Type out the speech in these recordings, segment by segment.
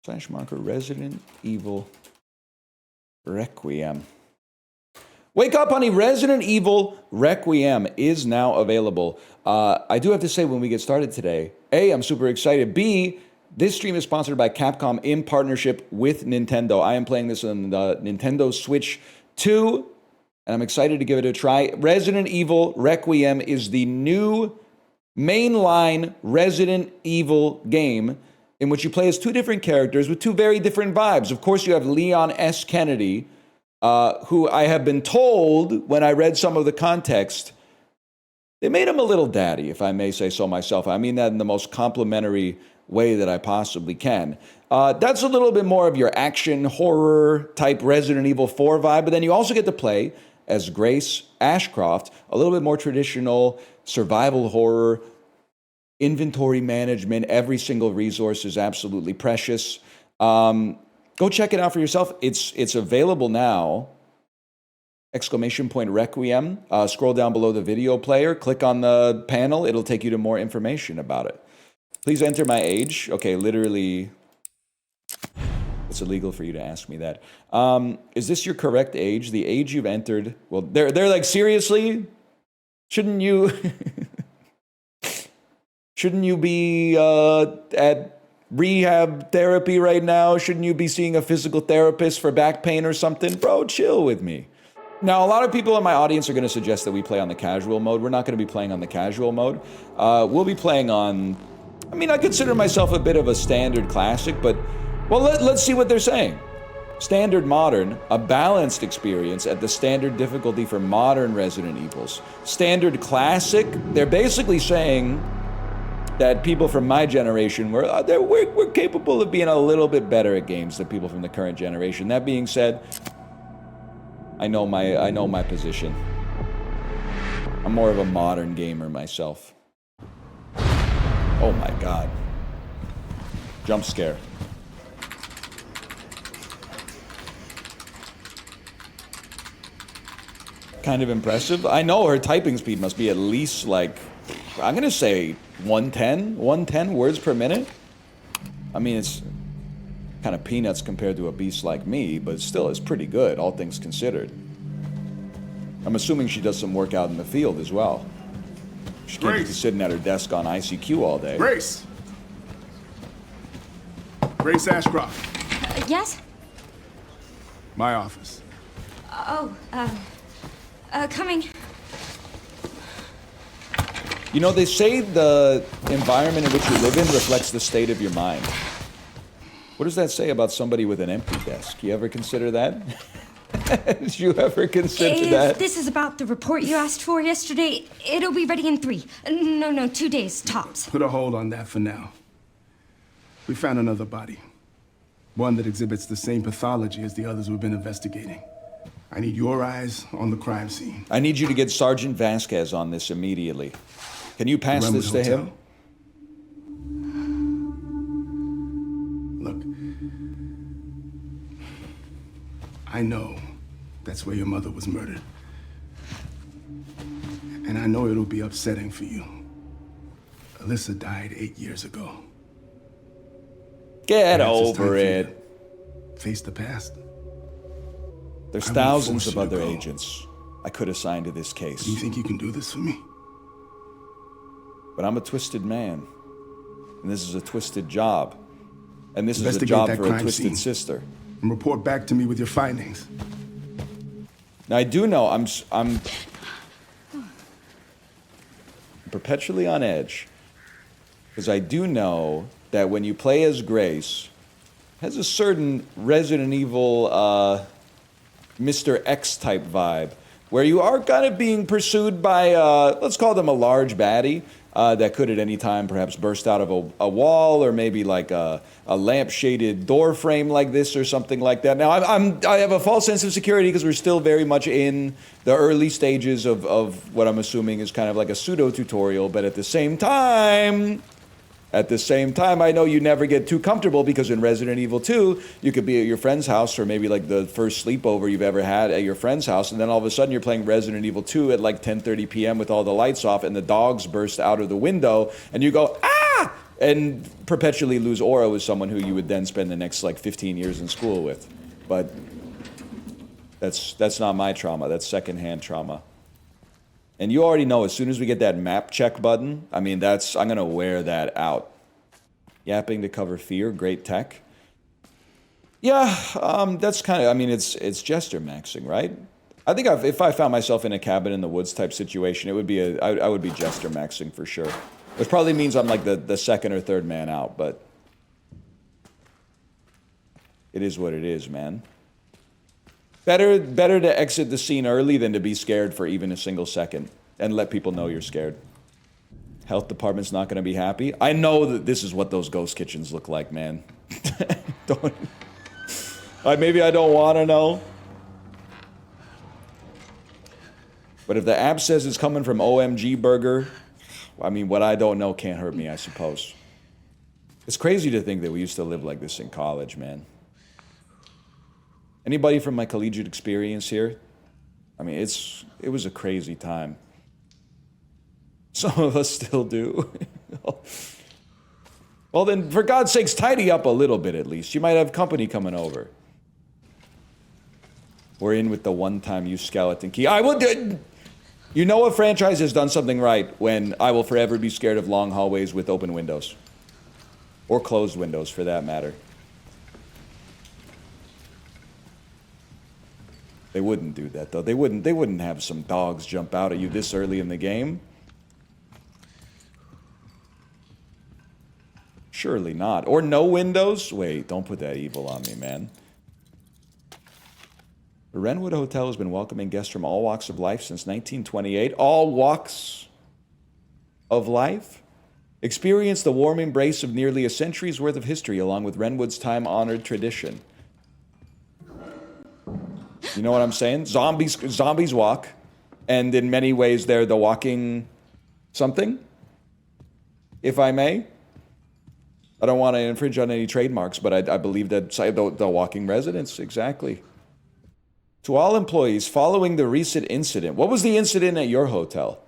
/marker Resident Evil Requiem. Wake up, honey. Resident Evil Requiem is now available. I do have to say, when we get started today, A, I'm super excited. B, this stream is sponsored by Capcom in partnership with Nintendo. I am playing this on the Nintendo Switch 2, and I'm excited to give it a try. Resident Evil Requiem is the new mainline Resident Evil game in which you play as two different characters with two very different vibes. Of course, you have Leon S. Kennedy, who I have been told, when I read some of the context, they made him a little daddy, if I may say so myself. I mean that in the most complimentary way that I possibly can. That's a little bit more of your action, horror type Resident Evil 4 vibe, but then you also get to play as Grace Ashcroft, a little bit more traditional survival horror, inventory management. Every single resource is absolutely precious. Go check it out for yourself. It's available now. !Requiem. Scroll down below the video player, click on the panel. It'll take you to more information about it. Please enter my age. Okay, literally, it's illegal for you to ask me that. Is this your correct age? The age you've entered? Well, they're like, seriously? Shouldn't you be at rehab therapy right now? Shouldn't you be seeing a physical therapist for back pain or something? Bro, chill with me. Now, a lot of people in my audience are going to suggest that we play on the casual mode. We're not going to be playing on the casual mode. We'll be playing on, I mean, I consider myself a bit of a standard classic, but, well, let's see what they're saying. Standard modern, a balanced experience at the standard difficulty for modern Resident Evils. Standard classic, they're basically saying that people from my generation, we're capable of being a little bit better at games than people from the current generation. That being said, I know my position. I'm more of a modern gamer myself. Oh my God. Jump scare. Kind of impressive. I know her typing speed must be at least like, I'm gonna say 110 words per minute. I mean, it's kind of peanuts compared to a beast like me, but still, it's pretty good, all things considered. I'm assuming she does some work out in the field as well. She can't be sitting at her desk on ICQ all day. Grace Ashcroft. Yes? My office. Coming. You know, they say the environment in which you live in reflects the state of your mind. What does that say about somebody with an empty desk? You ever consider that? Did you ever consider that? If this is about the report you asked for yesterday, it'll be ready in 3. No, 2 days, tops. Put a hold on that for now. We found another body. One that exhibits the same pathology as the others we've been investigating. I need your eyes on the crime scene. I need you to get Sergeant Vasquez on this immediately. Can you pass this to him? Look, I know that's where your mother was murdered. And I know it'll be upsetting for you. Alyssa died 8 years ago. Get over it. Face the past. There's thousands of other agents I could assign to this case. Do you think you can do this for me? But I'm a twisted man. And this is a twisted job. And this is a job for a twisted sister. And report back to me with your findings. Now, I do know I'm perpetually on edge. Because I do know that when you play as Grace, it has a certain Resident Evil Mr. X type vibe, where you are kind of being pursued by, let's call them a large baddie, that could at any time perhaps burst out of a wall, or maybe like a lamp-shaded door frame like this or something like that. Now, I have a false sense of security because we're still very much in the early stages of what I'm assuming is kind of like a pseudo-tutorial, but at the same time, I know you never get too comfortable, because in Resident Evil 2, you could be at your friend's house for maybe like the first sleepover you've ever had at your friend's house, and then all of a sudden you're playing Resident Evil 2 at like 10:30 p.m. with all the lights off, and the dogs burst out of the window, and you go, ah! And perpetually lose aura with someone who you would then spend the next, like, 15 years in school with. But that's not my trauma. That's secondhand trauma. And you already know, as soon as we get that map check button, I mean, I'm going to wear that out. Yapping to cover fear, great tech. Yeah, that's kind of, I mean, it's gesture maxing, right? I think if I found myself in a cabin in the woods type situation, it would be I would be gesture maxing for sure. Which probably means I'm like the second or third man out, but it is what it is, man. Better to exit the scene early than to be scared for even a single second and let people know you're scared. Health department's not going to be happy. I know that this is what those ghost kitchens look like, man. Maybe I don't want to know. But if the app says it's coming from OMG Burger, I mean, what I don't know can't hurt me, I suppose. It's crazy to think that we used to live like this in college, man. Anybody from my collegiate experience here? I mean, it was a crazy time. Some of us still do. Well, then, for God's sakes, tidy up a little bit at least. You might have company coming over. We're in with the one-time use skeleton key. I will do. You know a franchise has done something right when I will forever be scared of long hallways with open windows. Or closed windows, for that matter. They wouldn't do that, though. They wouldn't have some dogs jump out at you this early in the game. Surely not. Or no windows? Wait, don't put that evil on me, man. The Wrenwood Hotel has been welcoming guests from all walks of life since 1928. All walks of life? Experience the warm embrace of nearly a century's worth of history along with Wrenwood's time-honored tradition. You know what I'm saying? Zombies walk, and in many ways they're the walking something, if I may. I don't want to infringe on any trademarks, but I believe that the walking residents, exactly. To all employees, following the recent incident, what was the incident at your hotel?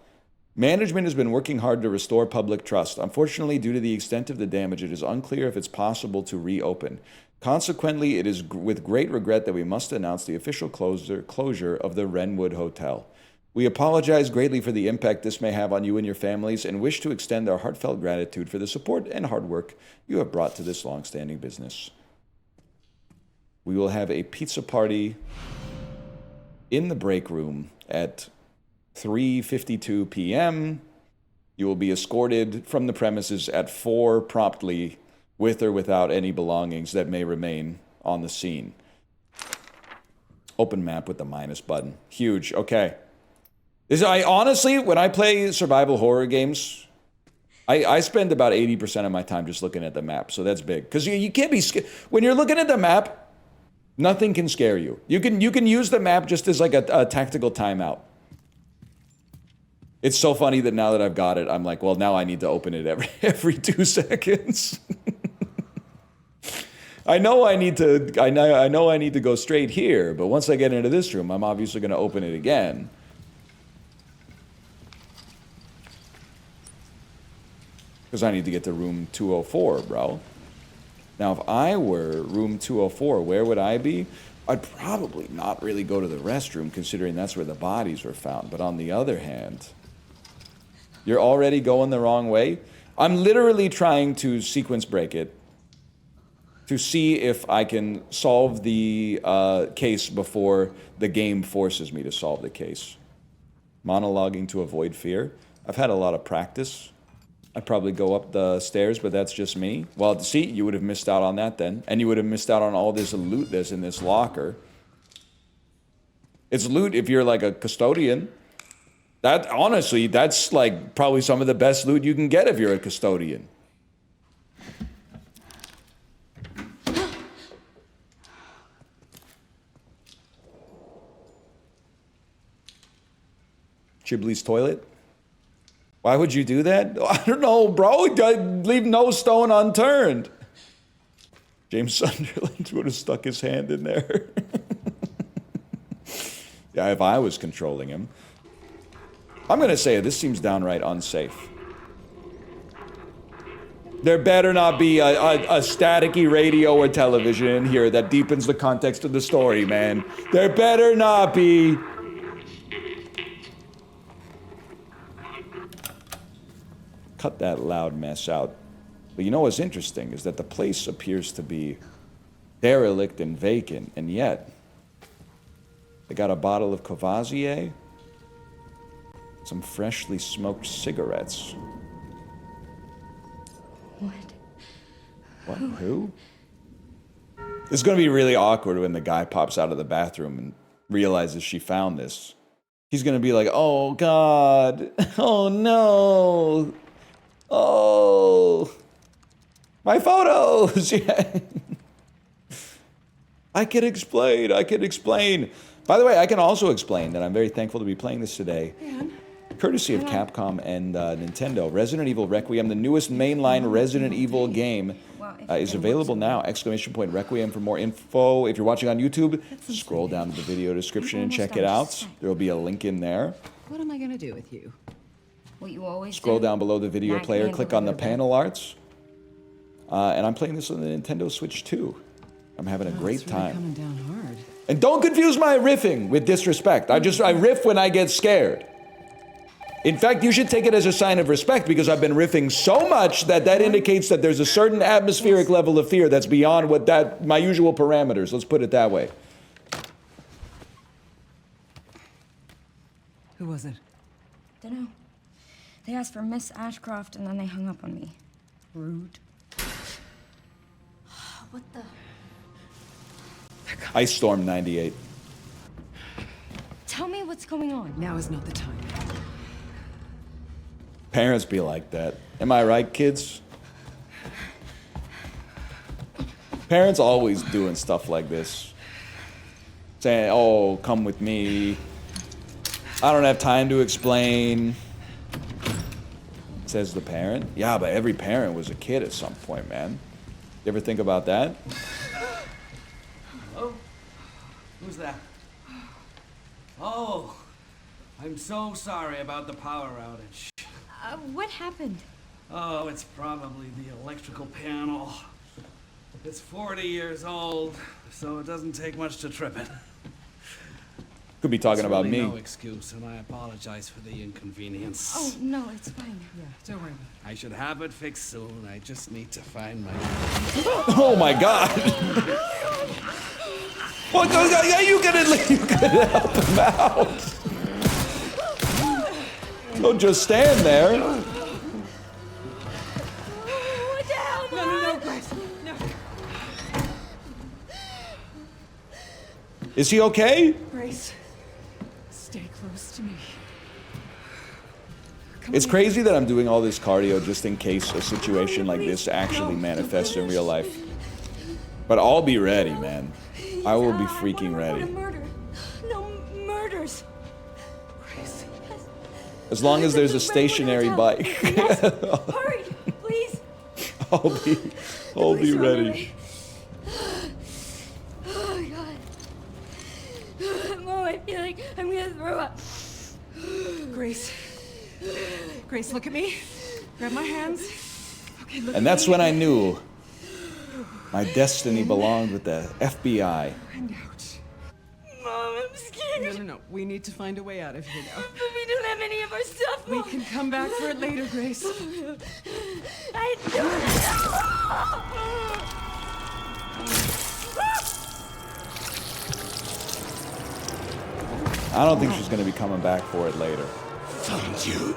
Management has been working hard to restore public trust. Unfortunately, due to the extent of the damage, it is unclear if it's possible to reopen. Consequently, it is with great regret that we must announce the official closure of the Wrenwood Hotel. We apologize greatly for the impact this may have on you and your families and wish to extend our heartfelt gratitude for the support and hard work you have brought to this long-standing business. We will have a pizza party in the break room at 3:52 p.m. You will be escorted from the premises at 4 promptly, with or without any belongings that may remain on the scene. Open map with the minus button. Huge. Okay. I honestly, when I play survival horror games, I spend about 80% of my time just looking at the map. So that's big. Because you can't be scared. When you're looking at the map, nothing can scare you. You can use the map just as like a tactical timeout. It's so funny that now that I've got it, I'm like, well, now I need to open it every 2 seconds. I know I need to go straight here, but once I get into this room, I'm obviously going to open it again. Because I need to get to room 204, bro. Now, if I were room 204, where would I be? I'd probably not really go to the restroom, considering that's where the bodies were found. But on the other hand, you're already going the wrong way. I'm literally trying to sequence break it to see if I can solve the case before the game forces me to solve the case. Monologuing to avoid fear. I've had a lot of practice. I'd probably go up the stairs, but that's just me. Well, see, you would have missed out on that then. And you would have missed out on all this loot that's in this locker. It's loot if you're like a custodian. That, honestly, that's like probably some of the best loot you can get if you're a custodian. Chibley's toilet? Why would you do that? I don't know, bro. Leave no stone unturned. James Sunderland would have stuck his hand in there. Yeah, if I was controlling him. I'm going to say this seems downright unsafe. There better not be a staticky radio or television in here that deepens the context of the story, man. There better not be. Cut that loud mess out. But you know what's interesting is that the place appears to be derelict and vacant, and yet they got a bottle of Courvoisier, some freshly smoked cigarettes. What? Who? It's gonna be really awkward when the guy pops out of the bathroom and realizes she found this. He's gonna be like, oh God, oh no, oh, my photos. Yeah. I can explain. By the way, I can also explain that I'm very thankful to be playing this today. Courtesy of Capcom and Nintendo. Resident Evil Requiem, the newest mainline Resident Evil game, is available now. ! Requiem for more info. If you're watching on YouTube, scroll down to the video description and check it out. There will be a link in there. What am I gonna do with you? What you always Scroll do. down below the video Not player, handle click on the it. panel arts. And I'm playing this on the Nintendo Switch too. I'm having a great It's really time. coming down hard. And don't confuse my riffing with disrespect. I riff when I get scared. In fact, you should take it as a sign of respect because I've been riffing so much that indicates that there's a certain atmospheric level of fear that's beyond my usual parameters. Let's put it that way. Who was it? Dunno. They asked for Miss Ashcroft and then they hung up on me. Rude. What the? Ice Storm 98. Tell me what's going on. Now is not the time. Parents be like that. Am I right, kids? Parents always doing stuff like this. Saying, oh, come with me. I don't have time to explain. Says the parent. Yeah, but every parent was a kid at some point, man. You ever think about that? Hello? Who's that? Oh, I'm so sorry about the power outage. What happened? Oh, it's probably the electrical panel. It's 40 years old, so it doesn't take much to trip it. Could be talking It's about really me. no excuse, and I apologize for the inconvenience. Oh, no, it's fine. Yeah, don't worry about I should have it fixed soon. I just need to find my... Oh my God! What goes on? Yeah, you can help him out. Don't just stand there. What the hell, it. No, Grace. No. Is he okay? Grace, stay close to me. Come It's on. crazy that I'm doing all this cardio just in case a situation like this actually manifests in real life. But I'll be ready, man. I will be freaking ready. Murder. No murders. Grace. As long as there's a stationary bike. Hurry, please. I'll be ready. Oh, God. Mom, I feel like I'm gonna throw up. Grace. Grace, look at me. Grab my hands. Okay, look And at that's me. when I knew my destiny belonged with the FBI. And out. Mom, I'm scared. No. We need to find a way out of here now. But we don't have any of our stuff, We Mom. can come back for it later, Grace. I don't I don't think she's going to be coming back for it later. Found you.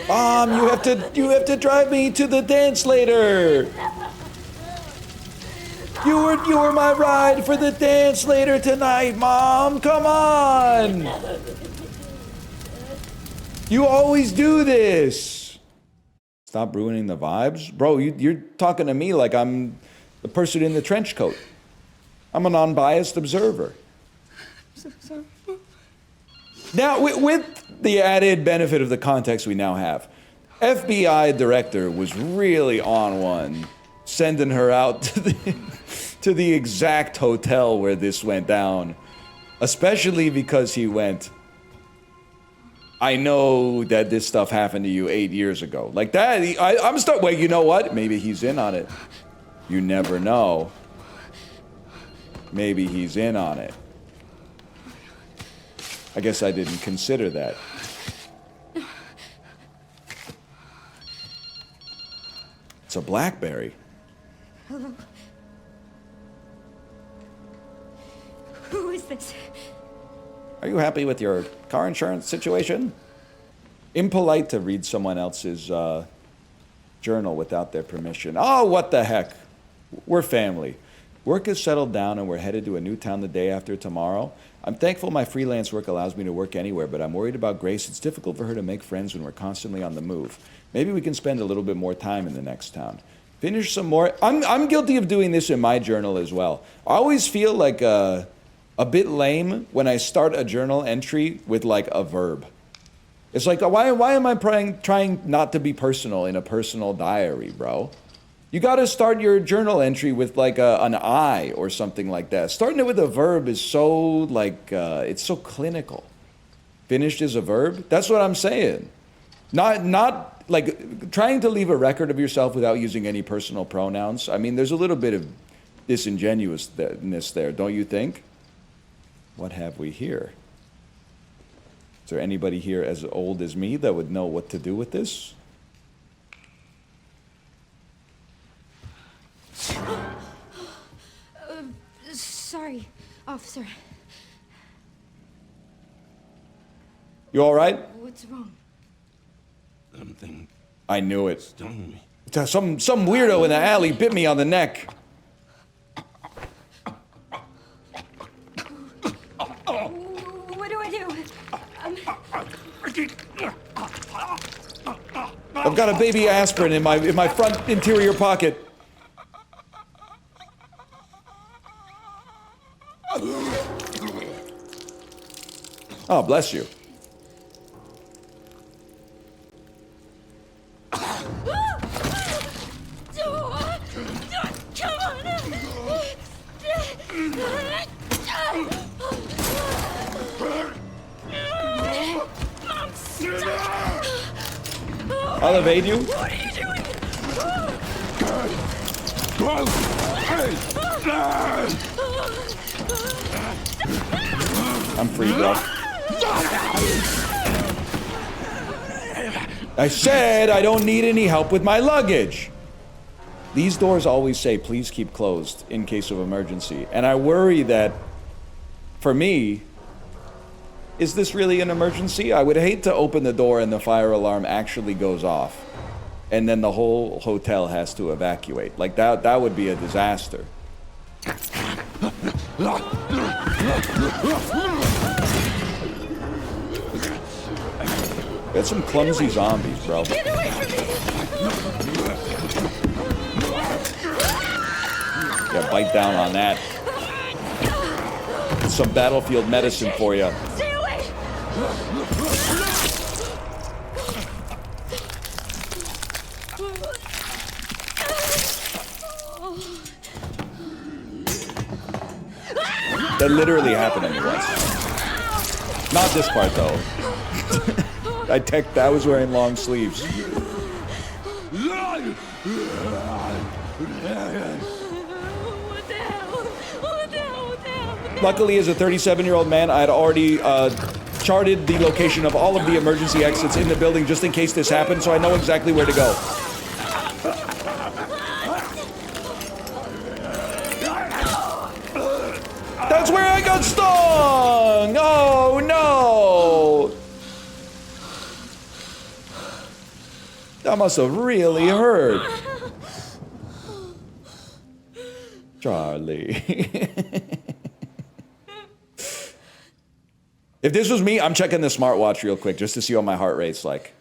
Mom, you have to drive me to the dance later. You were my ride for the dance later tonight, Mom. Come on. You always do this. Stop ruining the vibes, bro. You're talking to me like I'm the person in the trench coat. I'm an unbiased observer. So sorry. Now, with the added benefit of the context we now have, FBI director was really on one, sending her out to the exact hotel where this went down, especially because he went, I know that this stuff happened to you 8 years ago. Like that, wait, you know what? Maybe he's in on it. You never know. Maybe he's in on it. I guess I didn't consider that. It's a BlackBerry. Hello? Who is this? Are you happy with your car insurance situation? Impolite to read someone else's journal without their permission. Oh, what the heck? We're family. Work is settled down and we're headed to a new town the day after tomorrow. I'm thankful my freelance work allows me to work anywhere, but I'm worried about Grace. It's difficult for her to make friends when we're constantly on the move. Maybe we can spend a little bit more time in the next town. Finish some more. I'm guilty of doing this in my journal as well. I always feel like a bit lame when I start a journal entry with like a verb. It's like, why am I trying not to be personal in a personal diary, bro? You got to start your journal entry with like an I or something like that. Starting it with a verb is so like, it's so clinical. Finished is a verb. That's what I'm saying. Not like trying to leave a record of yourself without using any personal pronouns. I mean, there's a little bit of disingenuousness there, don't you think? What have we here? Is there anybody here as old as me that would know what to do with this? Sorry, officer. You all right? What's wrong? Something I knew it. stung me. Some weirdo in the alley bit me on the neck. What do I do? I've got a baby aspirin in my front interior pocket. Oh, bless you. I'll evade you. What are you doing? I'm free, bro. I said I don't need any help with my luggage. These doors always say, please keep closed in case of emergency. And I worry that, for me, is this really an emergency? I would hate to open the door and the fire alarm actually goes off. And then the whole hotel has to evacuate. Like, that would be a disaster. Got some clumsy zombies, bro. Get away from me! Yeah, bite down on that. Some battlefield medicine for you. Stay away! That literally happened to me once. Not this part, though. I was wearing long sleeves. What the hell? What the hell? Luckily, as a 37-year-old man, I had already charted the location of all of the emergency exits in the building just in case this happened, so I know exactly where to go. That's where I got stung! Oh, no! That must have really hurt. Charlie. If this was me, I'm checking the smartwatch real quick just to see what my heart rate's like.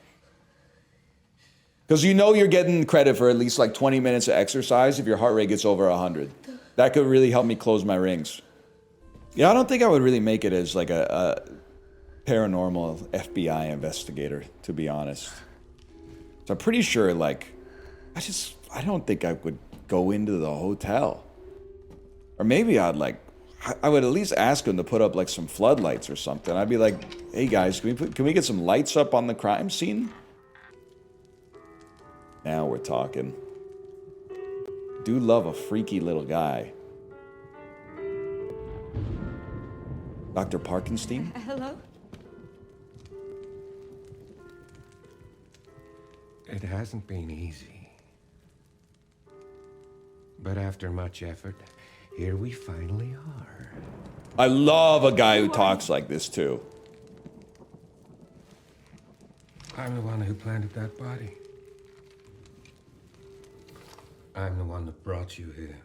Because you know you're getting credit for at least like 20 minutes of exercise if your heart rate gets over 100. That could really help me close my rings. Yeah, I don't think I would really make it as like a paranormal FBI investigator, to be honest. So I'm pretty sure, like, I don't think I would go into the hotel. Or maybe I would at least ask him to put up, like, some floodlights or something. I'd be like, hey, guys, can we get some lights up on the crime scene? Now we're talking. Do love a freaky little guy. Dr. Parkenstein? Hello? It hasn't been easy. But after much effort, here we finally are. I love a guy who talks like this, too. I'm the one who planted that body. I'm the one that brought you here.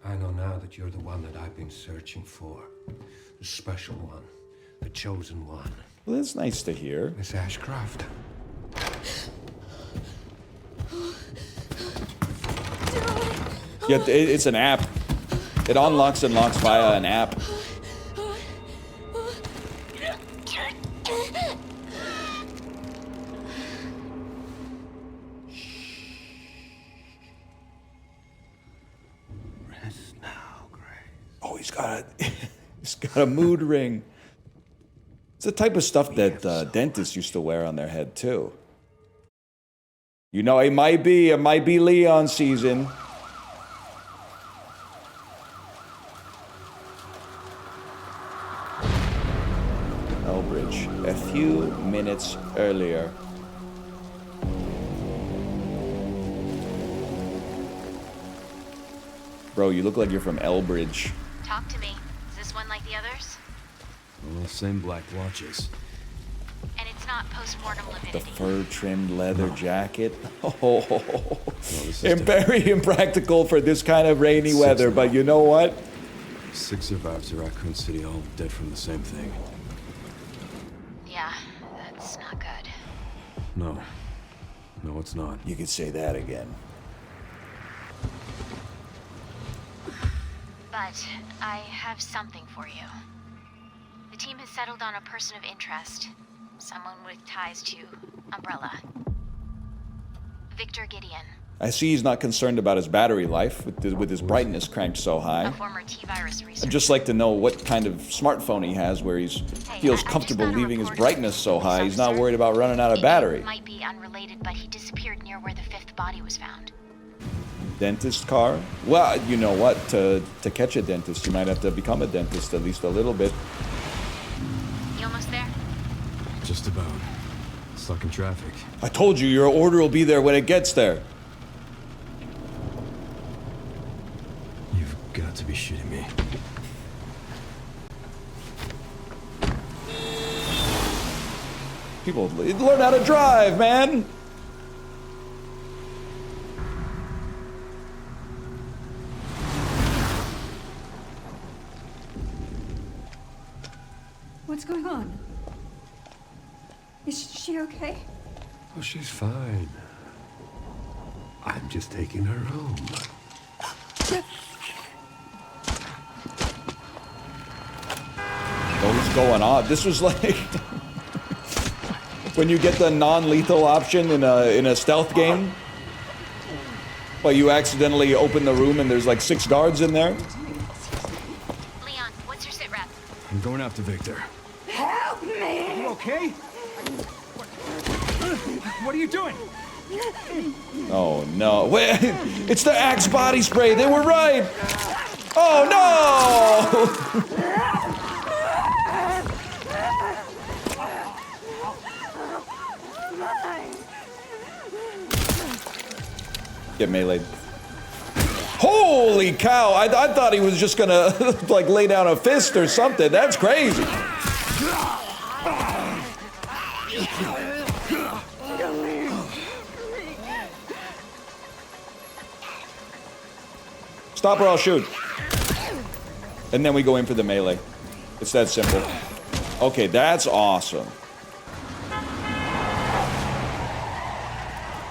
I know now that you're the one that I've been searching for. The special one. The chosen one. Well, that's nice to hear. Miss Ashcroft. Yeah, it's an app. It unlocks and locks via an app. Rest now, Grace. Oh, he's got a mood ring. It's the type of stuff that dentists used to wear on their head too. You know, it might be Leon season. Elbridge, a few minutes earlier. Bro, you look like you're from Elbridge. Talk to me. Is this one like the others? Well, same black watches. And it's not post-mortem The lividity. fur-trimmed leather jacket. Oh, this is very impractical for this kind of rainy weather, but you know what? 6 survivors of Raccoon City, all dead from the same thing. Yeah, that's not good. No. No, it's not. You could say that again. But I have something for you. The team has settled on a person of interest. Someone with ties to Umbrella. Victor Gideon. I see he's not concerned about his battery life with his brightness cranked so A high. former T-virus researcher. I'd just like to know what kind of smartphone he has where he feels I comfortable just got a leaving his report brightness so from a high he's not officer. worried about running out of It battery. might be unrelated, but he disappeared near where the 5th body was found. Dentist car? Well, you know what? To catch a dentist, you might have to become a dentist at least a little bit. You almost there? Just about. Stuck in traffic. I told you, your order will be there when it gets there. You've got to be shitting me. People learn how to drive, man. What's going on? Is she okay? Oh, she's fine. I'm just taking her home. What's going on? This was like when you get the non-lethal option in a stealth game, but you accidentally open the room and there's like 6 guards in there. Leon, what's your sit rep? I'm going after Victor. Help me! You okay? What are you doing? Oh no! Wait, it's the Axe body spray. They were right. Oh no! Get meleeed. Holy cow! I thought he was just gonna like lay down a fist or something. That's crazy. Stop or I'll shoot. And then we go in for the melee. It's that simple. Okay, that's awesome.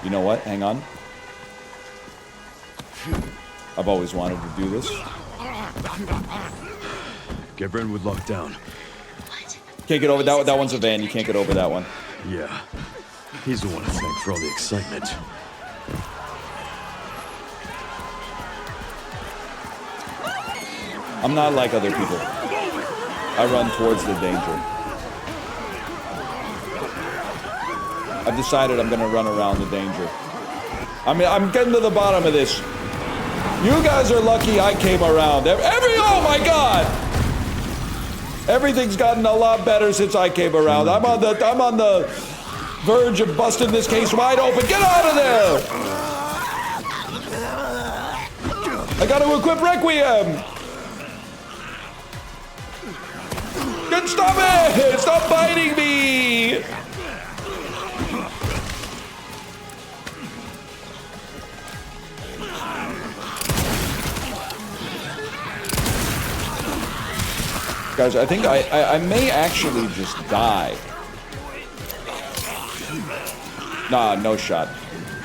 You know what? Hang on. I've always wanted to do this. Get Brentwood locked down. Can't get over that. That one's a van. You can't get over that one. Yeah. He's the one to thank for all the excitement. I'm not like other people. I run towards the danger. I've decided I'm gonna run around the danger. I mean, I'm getting to the bottom of this. You guys are lucky I came around. Oh my God! Everything's gotten a lot better since I came around. I'm on the verge of busting this case wide open. Get out of there! I gotta equip Requiem. Stop it! Stop biting me! Guys, I think I may actually just die. Nah, no shot.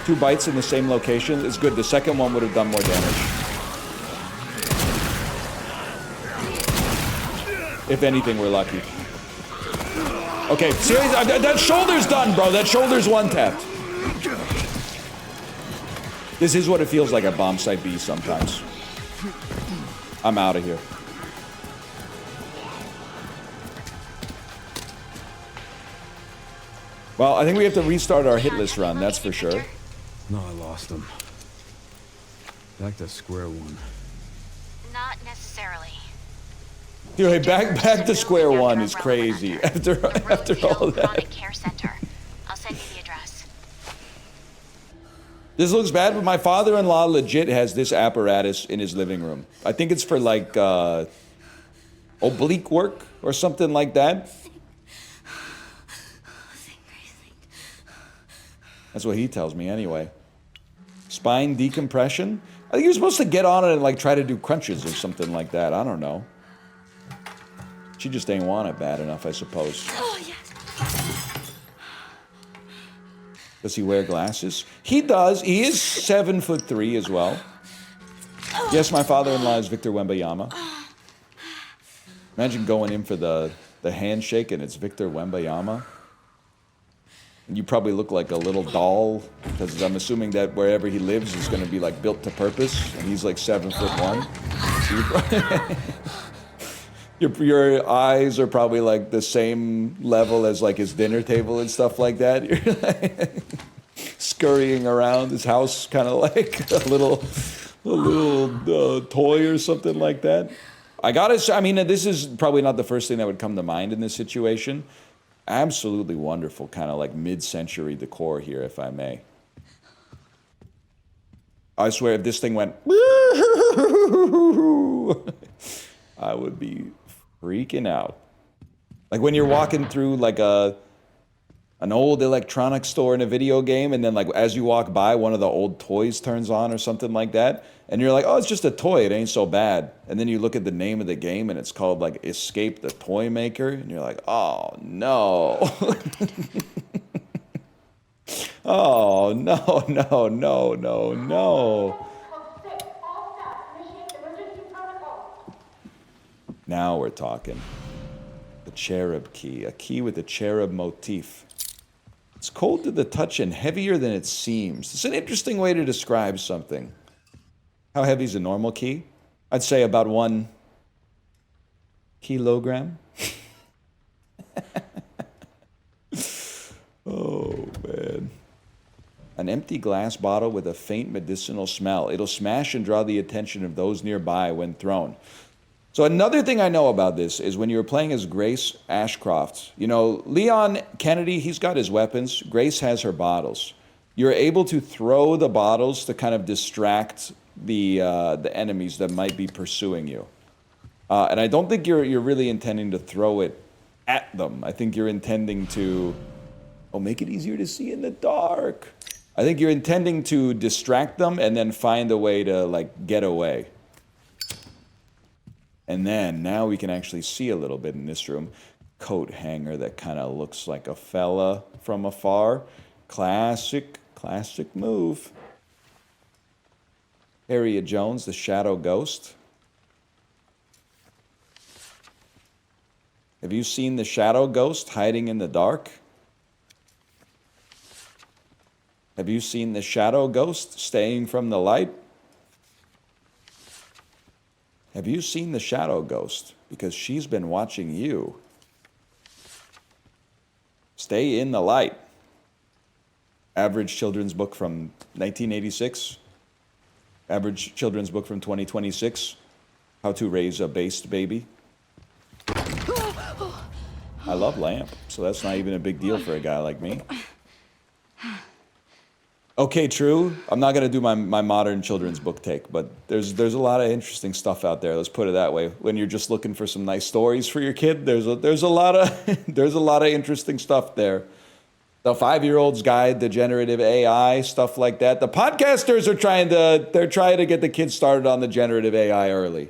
2 bites in the same location is good. The second one would have done more damage. If anything, we're lucky. Okay, seriously, that shoulder's done, bro. That shoulder's one-tapped. This is what it feels like at Bomb Site B sometimes. I'm out of here. Well, I think we have to restart our hit list run, that's for sure. No, I lost him. Back to square one. Not necessarily. Dude, back to square one is crazy. After all that. Care Center. I'll send you the address. This looks bad, but my father-in-law legit has this apparatus in his living room. I think it's for like oblique work or something like that. That's what he tells me anyway. Spine decompression? I think you're supposed to get on it and like try to do crunches or something like that. I don't know. She just ain't want it bad enough, I suppose. Oh, yes. Does he wear glasses? He does. He is 7'3" as well. Yes, my father-in-law is Victor Wembanyama. Imagine going in for the handshake and it's Victor Wembanyama. You probably look like a little doll, because I'm assuming that wherever he lives is going to be like built to purpose, and he's like 7'1". Your eyes are probably like the same level as like his dinner table and stuff like that. You're like scurrying around his house, kind of like a little toy or something like that. I gotta say, I mean, this is probably not the first thing that would come to mind in this situation. Absolutely wonderful, kind of like mid-century decor here, if I may. I swear, if this thing went, I would be freaking out. Like when you're walking through like an old electronics store in a video game, and then like as you walk by, one of the old toys turns on or something like that, and you're like, oh, it's just a toy, it ain't so bad. And then you look at the name of the game, and it's called like Escape the Toy Maker, and you're like, oh no. Oh no, no, no, no, no. Now we're talking. The cherub key, a key with a cherub motif. It's cold to the touch and heavier than it seems. It's an interesting way to describe something. How heavy is a normal key? I'd say about 1 kilogram. Oh, man. An empty glass bottle with a faint medicinal smell. It'll smash and draw the attention of those nearby when thrown. So another thing I know about this is when you were playing as Grace Ashcroft, you know, Leon Kennedy, he's got his weapons. Grace has her bottles. You're able to throw the bottles to kind of distract the enemies that might be pursuing you. And I don't think you're really intending to throw it at them. I think you're intending to, make it easier to see in the dark. I think you're intending to distract them and then find a way to like get away. And then, now we can actually see a little bit in this room. Coat hanger that kind of looks like a fella from afar. Classic move. Harriet Jones, the Shadow Ghost. Have you seen the shadow ghost hiding in the dark? Have you seen the shadow ghost staying from the light? Have you seen the shadow ghost? Because she's been watching you. Stay in the light. Average children's book from 1986. Average children's book from 2026. How to raise a based baby. I love lamp, so that's not even a big deal for a guy like me. Okay, true. I'm not gonna do my modern children's book take, but there's a lot of interesting stuff out there. Let's put it that way. When you're just looking for some nice stories for your kid, there's a lot of there's a lot of interesting stuff there. The 5-year-old's guide to generative AI, stuff like that. The podcasters are trying to get the kids started on the generative AI early.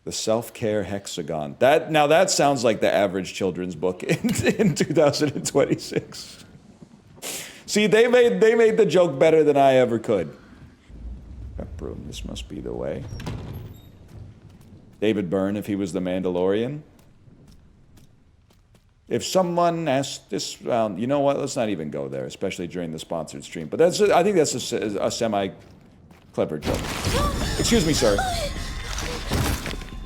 The self-care hexagon. That sounds like the average children's book in 2026. See, they made the joke better than I ever could. That broom, this must be the way. David Byrne, if he was the Mandalorian. If someone asked this, well, you know what? Let's not even go there, especially during the sponsored stream. But I think that's a semi-clever joke. Excuse me, sir.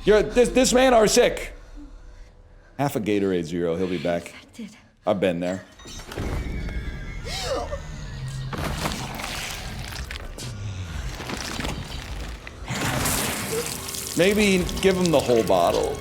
This man are sick. Half a Gatorade Zero. He'll be back. I've been there. Maybe give him the whole bottle.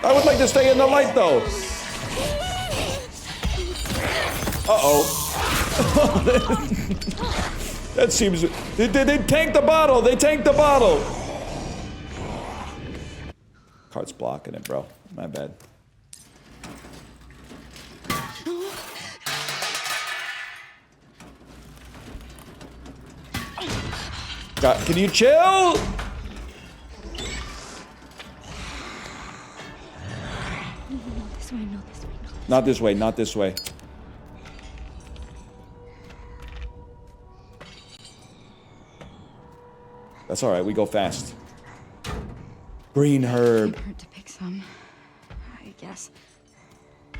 I would like to stay in the light, though. Uh-oh. That seems... They tanked the bottle! They tanked the bottle! Cart's blocking it, bro. My bad. God, can you chill? This way, no, this way, no. Not this way, not this way. That's all right, we go fast. Green herb. Can't hurt to pick some, I guess.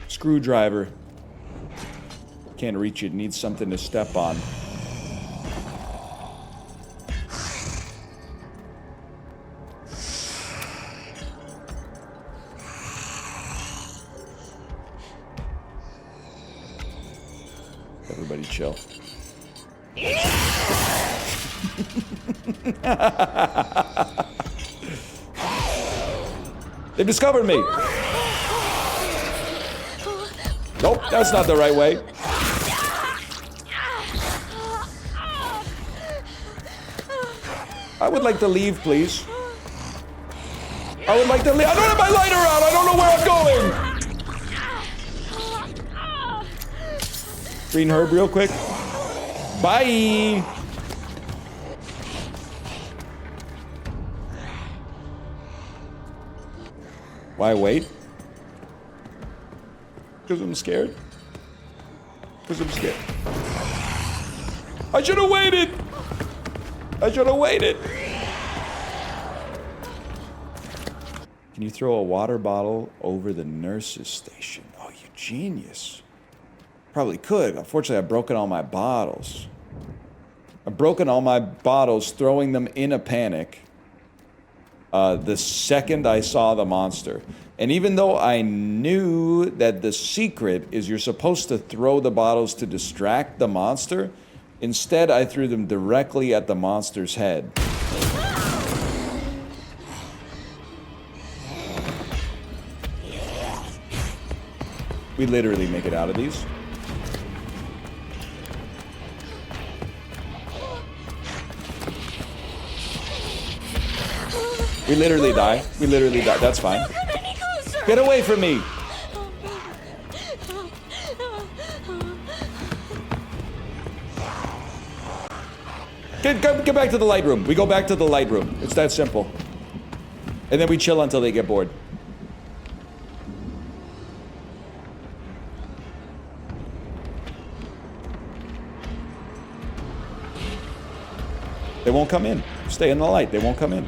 Screwdriver. Can't reach it, needs something to step on. Everybody chill. They discovered me. Nope, that's not the right way. I would like to leave, please. I would like to leave. I don't have my lighter out. I don't know where I'm going. Green herb real quick. Bye. Why wait? Because I'm scared. Because I'm scared. I should have waited. I should have waited. Can you throw a water bottle over the nurse's station? Oh, you genius. Probably could. Unfortunately, I've broken all my bottles. I've broken all my bottles, throwing them in a panic. The second I saw the monster. And even though I knew that the secret is you're supposed to throw the bottles to distract the monster, instead I threw them directly at the monster's head. We literally make it out of these. We literally die. We literally die. That's fine. Get away from me! Get back to the light room. We go back to the light room. It's that simple. And then we chill until they get bored. They won't come in. Stay in the light. They won't come in.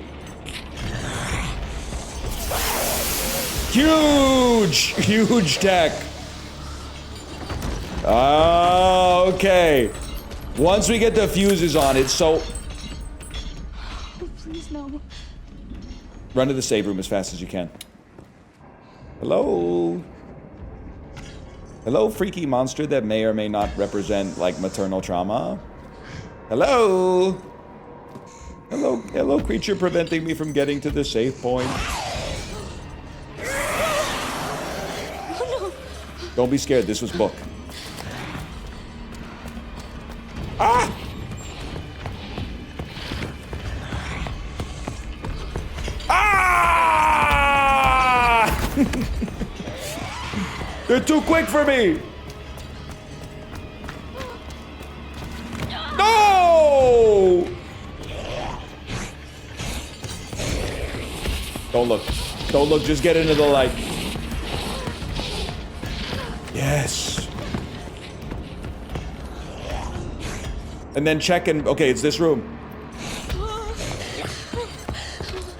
Huge tech. Okay. Once we get the fuses on, it's so... Oh, please, no. Run to the save room as fast as you can. Hello? Hello, freaky monster that may or may not represent, like, maternal trauma? Hello? Hello, creature preventing me from getting to the save point. Oh, no. Don't be scared, this was book. Ah! Ah! They're too quick for me! No! Don't look. Don't look, just get into the light. Yes. And then check and... Okay, it's this room.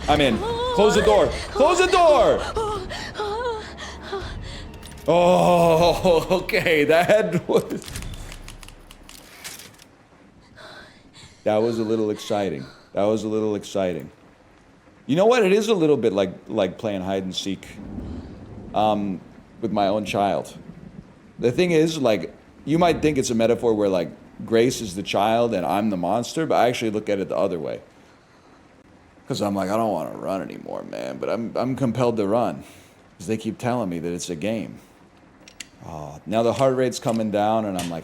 I'm in. Close the door. Close the door! Oh, okay, that was... That was a little exciting. That was a little exciting. You know what? It is a little bit like playing hide and seek with my own child. The thing is, like, you might think it's a metaphor where, like, Grace is the child and I'm the monster, but I actually look at it the other way. Because I'm like, I don't want to run anymore, man, but I'm compelled to run. Because they keep telling me that it's a game. Oh, now the heart rate's coming down and I'm like,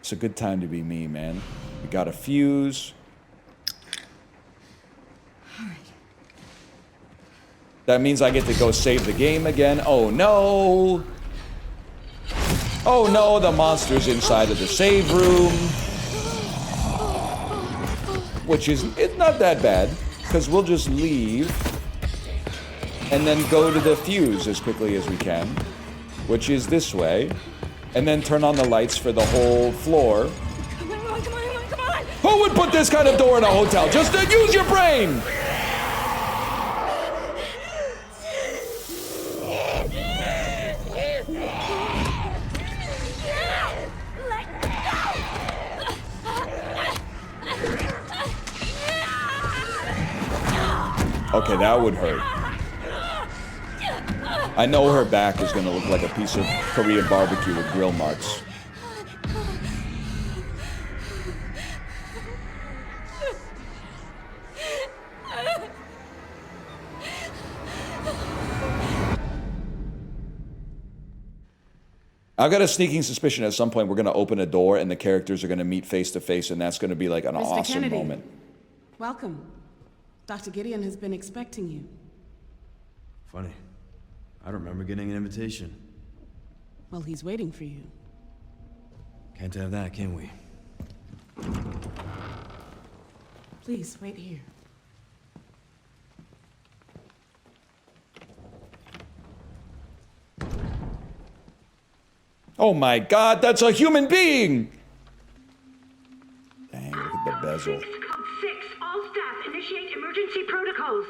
it's a good time to be me, man. We got a fuse. That means I get to go save the game again. Oh no! Oh no, the monster's inside of the save room. Which is, it's not that bad, because we'll just leave and then go to the fuse as quickly as we can, which is this way, and then turn on the lights for the whole floor. Come on. Who would put this kind of door in a hotel? Just to use your brain! Okay, that would hurt. I know her back is gonna look like a piece of Korean barbecue with grill marks. I've got a sneaking suspicion at some point we're gonna open a door and the characters are gonna meet face to face, and that's gonna be like an Mr. awesome Kennedy. moment. Welcome. Dr. Gideon has been expecting you. Funny. I don't remember getting an invitation. Well, he's waiting for you. Can't have that, can we? Please, wait here. Oh my god, that's a human being! Dang, look at the bezel. 6, all staff initiate emergency protocols.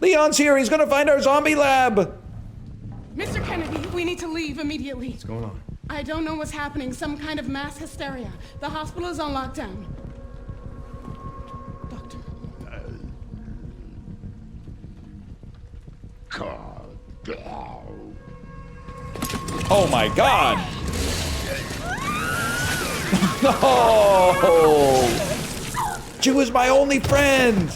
Leon's here, he's gonna find our zombie lab! Mr. Kennedy, we need to leave immediately. What's going on? I don't know what's happening. Some kind of mass hysteria. The hospital is on lockdown. Doctor. Oh my god! No! She was my only friend!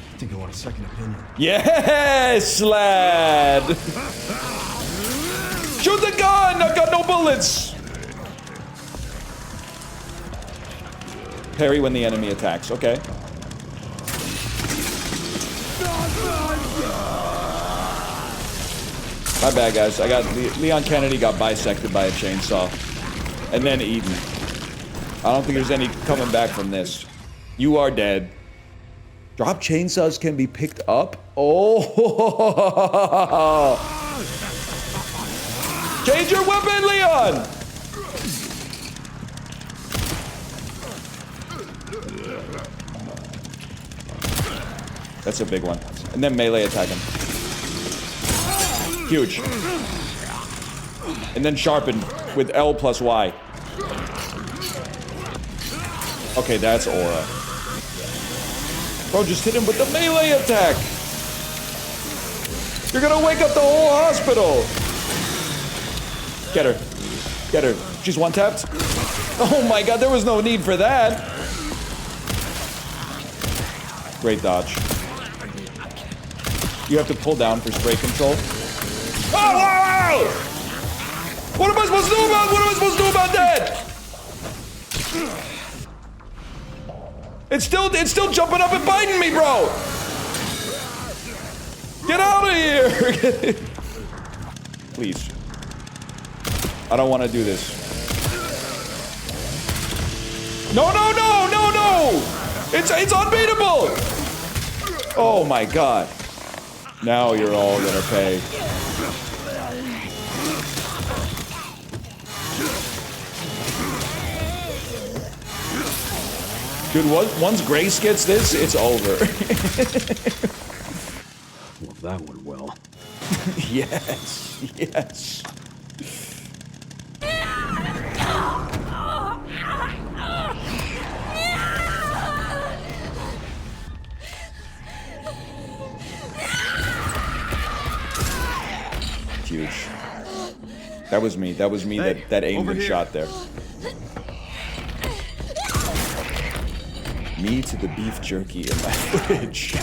I think I want a second opinion. Yes, lad! Shoot the gun! I've got no bullets! Parry when the enemy attacks, okay. My bad, guys. I got Leon Kennedy got bisected by a chainsaw. And then eaten. I don't think there's any coming back from this. You are dead. Drop chainsaws can be picked up. Oh! Change your weapon, Leon! That's a big one. And then melee attack him. Huge. And then sharpen with L plus Y. Okay, that's aura. Bro, just hit him with the melee attack! You're gonna wake up the whole hospital! Get her. Get her. She's one-tapped? Oh my god, there was no need for that! Great dodge. You have to pull down for spray control. Oh, wow! What am I supposed to do about? What am I supposed to do about that? It's still jumping up and biting me, bro. Get out of here! Please. I don't want to do this. No, no, no, no, no! It's unbeatable! Oh my god. Now you're all gonna pay. Dude, once Grace gets this, it's over. Well, that went well. Yes, yes. Huge. That was me. That was me that aimed and shot there. Me to the beef jerky in my fridge.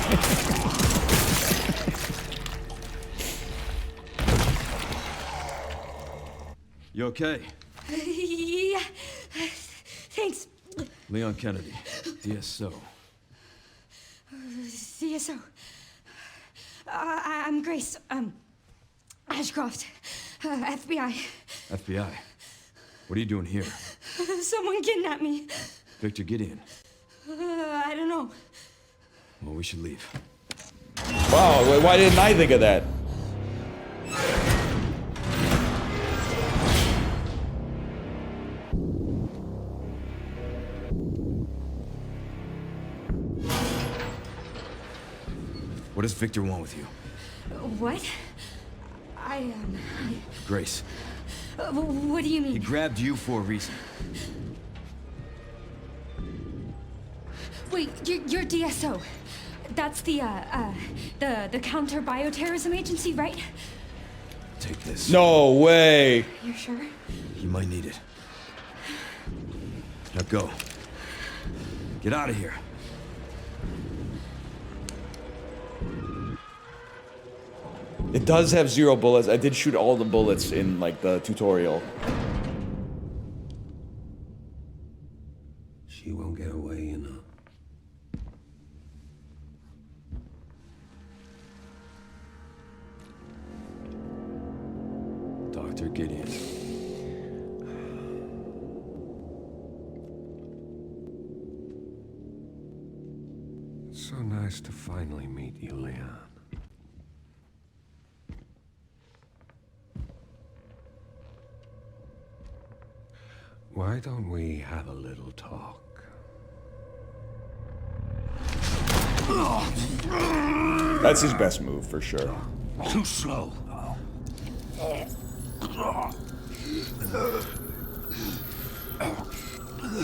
You okay? Yeah. Thanks. Leon Kennedy, DSO. CSO. I'm Grace. Ashcroft. FBI. FBI? What are you doing here? Someone kidnapped me. Victor Gideon. I don't know. Well, we should leave. Wow, why didn't I think of that? What does Victor want with you? What? Grace. What do you mean? He grabbed you for a reason. Wait, you're DSO. That's the counter bioterrorism agency, right? Take this. No way. You're sure? You might need it. Now go. Get out of here. It does have 0 bullets. I did shoot all the bullets in, like, the tutorial. She won't get away, you know. Dr. Gideon. It's so nice to finally meet you, Leon. Why don't we have a little talk? That's his best move, for sure. Too slow.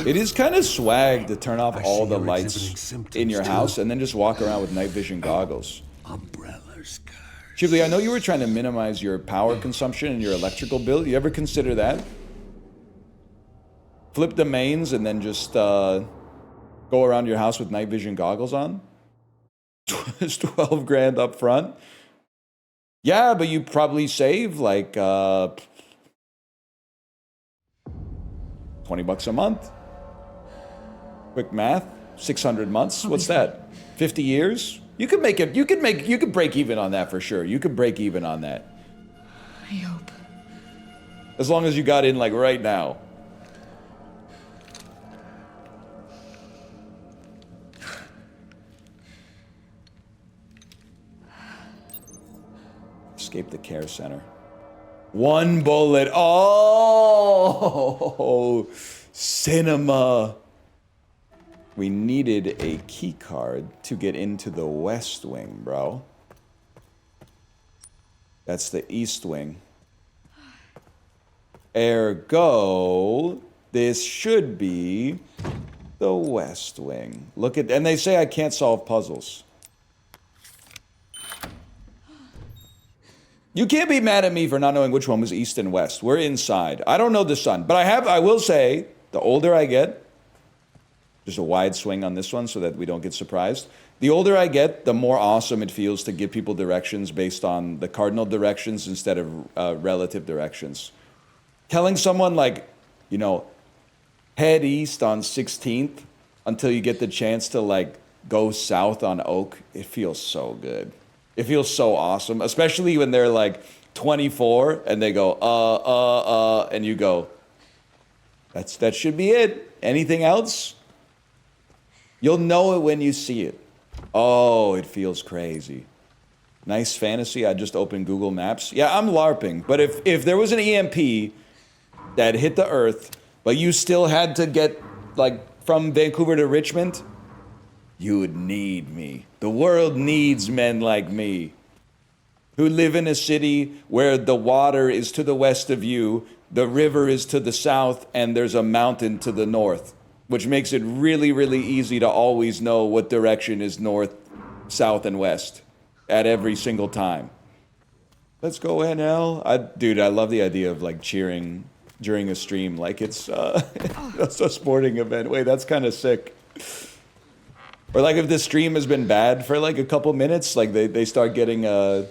It is kind of swag to turn off all the you're lights exhibiting symptoms, in your too. house and then just walk around with night vision goggles. Umbrellas, cars. Chibley, I know you were trying to minimize your power consumption and your electrical bill. You ever consider that? Flip the mains and then just go around your house with night vision goggles on? It's 12 grand up front. Yeah, but you probably save like 20 bucks a month. Quick math, 600 months. What's that? 50 years? You could make it. You could break even on that for sure. You could break even on that. I hope. As long as you got in like right now. escape the care center. 1 bullet. Oh, cinema. We needed a key card to get into the West Wing, bro. That's the East Wing. Ergo, this should be the West Wing. Look at, and they say I can't solve puzzles. You can't be mad at me for not knowing which one was East and West. We're inside. I don't know the sun, but I will say, the older I get, just a wide swing on this one so that we don't get surprised. The older I get, the more awesome it feels to give people directions based on the cardinal directions instead of relative directions. Telling someone, like, you know, head east on 16th until you get the chance to, like, go south on Oak, it feels so good. It feels so awesome, especially when they're, like, 24 and they go, and you go, that should be it. Anything else? You'll know it when you see it. Oh, it feels crazy. Nice fantasy. I just opened Google Maps. Yeah, I'm LARPing, but if there was an EMP that hit the Earth, but you still had to get, like, from Vancouver to Richmond, you would need me. The world needs men like me who live in a city where the water is to the west of you, the river is to the south, and there's a mountain to the north, which makes it really, really easy to always know what direction is north, south, and west at every single time. Let's go, NL. Dude, I love the idea of, like, cheering during a stream like it's a sporting event. Wait, that's kind of sick. Or, like, if the stream has been bad for, like, a couple minutes, like, they start getting a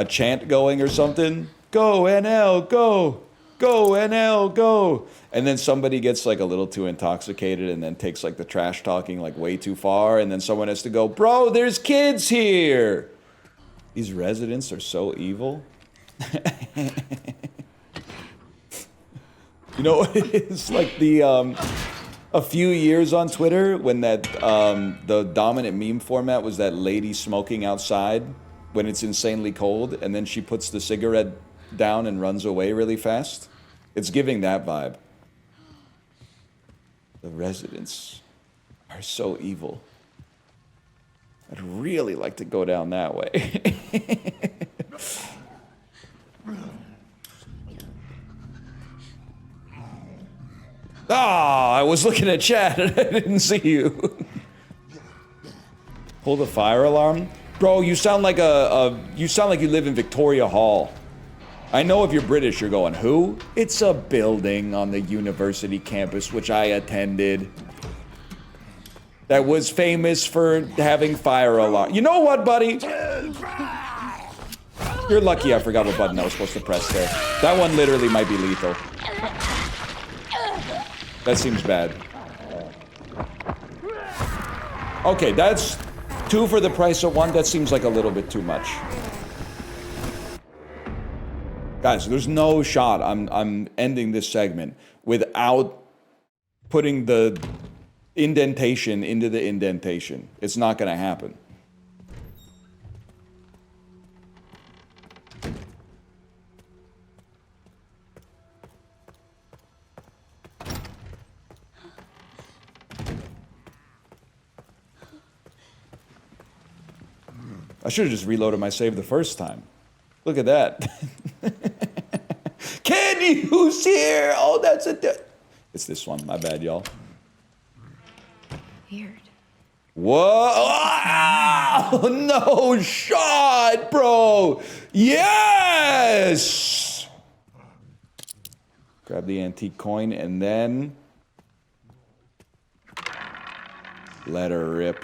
chant going or something. Go, NL, go! Go, NL, go! And then somebody gets, like, a little too intoxicated and then takes, like, the trash talking, like, way too far, and then someone has to go, bro, there's kids here! These residents are so evil. You know what it is? Like, a few years on Twitter when that the dominant meme format was that lady smoking outside when it's insanely cold, and then she puts the cigarette down and runs away really fast. It's giving that vibe. The residents are so evil. I'd really like to go down that way. I was looking at chat and I didn't see you. Pull the fire alarm? Bro, you sound like you sound like you live in Victoria Hall. I know if you're British, you're going, who? It's a building on the university campus, which I attended, that was famous for having fire alarm. You know what, buddy? You're lucky I forgot what button I was supposed to press there. That one literally might be lethal. That seems bad. Okay, that's 2 for the price of 1. That seems like a little bit too much. Guys, there's no shot I'm ending this segment without putting the indentation into the indentation. It's not going to happen. I should have just reloaded my save the first time. Look at that. Can you see here? Oh, that's it's this one. My bad, y'all. Weird. Whoa! Oh, no shot, bro! Yes! Grab the antique coin and then let her rip.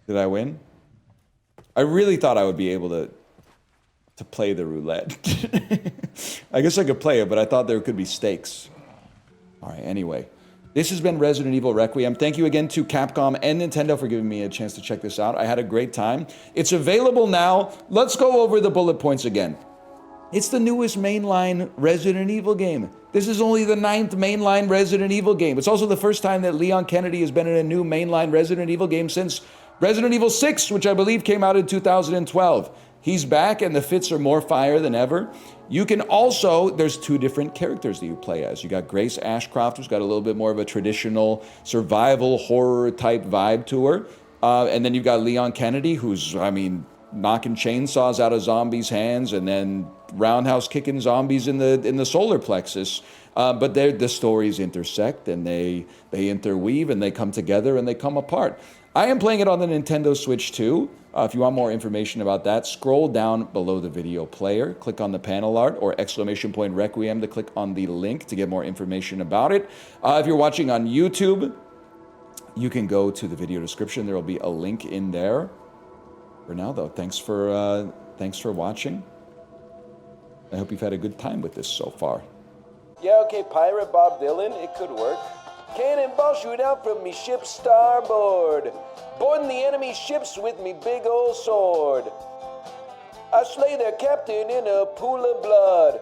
Did I win? I really thought I would be able to play the roulette. I guess I could play it, but I thought there could be stakes. All right, anyway. This has been Resident Evil Requiem. Thank you again to Capcom and Nintendo for giving me a chance to check this out. I had a great time. It's available now. Let's go over the bullet points again. It's the newest mainline Resident Evil game. This is only the 9th mainline Resident Evil game. It's also the first time that Leon Kennedy has been in a new mainline Resident Evil game since Resident Evil 6, which I believe came out in 2012. He's back and the fits are more fire than ever. You can also, there's 2 different characters that you play as. You got Grace Ashcroft, who's got a little bit more of a traditional survival horror type vibe to her. And then you've got Leon Kennedy, who's, knocking chainsaws out of zombies' hands and then roundhouse kicking zombies in the solar plexus. But the stories intersect and they interweave and they come together and they come apart. I am playing it on the Nintendo Switch too. If you want more information about that, scroll down below the video player, click on the panel art or ! Requiem to click on the link to get more information about it. If you're watching on YouTube, you can go to the video description. There will be a link in there. For now, though, thanks for watching. I hope you've had a good time with this so far. Yeah, okay, Pirate Bob Dylan, it could work. Cannonball shoot out from me ship's starboard. Boarding the enemy ships with me big old sword. I slay their captain in a pool of blood.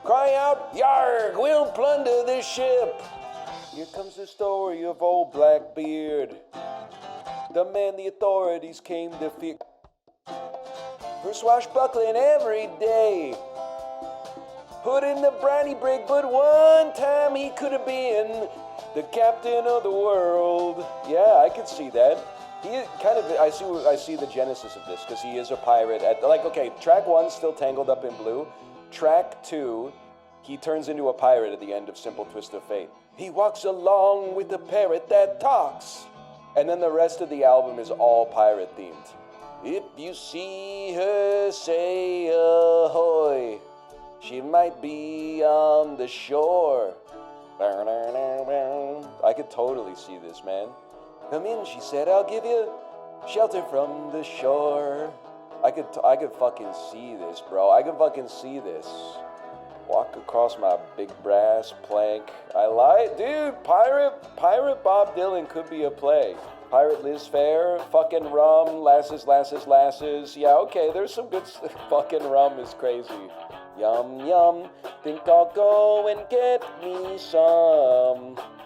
Cry out, yarg, we'll plunder this ship. Here comes the story of old Blackbeard, the man the authorities came to fear. For swashbuckling every day, put in the briny brig, but one time he could have been the captain of the world. Yeah, I could see that. He kind of, I see the genesis of this, because he is a pirate. Okay, track 1 still tangled up in blue. Track 2, he turns into a pirate at the end of Simple Twist of Fate. He walks along with the parrot that talks. And then the rest of the album is all pirate themed. If you see her, say ahoy. She might be on the shore. I could totally see this, man. Come in, she said, I'll give you shelter from the shore. I could fucking see this, bro. I could fucking see this. Walk across my big brass plank. I lie, dude. Pirate Bob Dylan could be a play. Pirate Liz Fair, fucking rum, lasses. Yeah, okay, there's some good fucking rum is crazy. Yum, yum, think I'll go and get me some.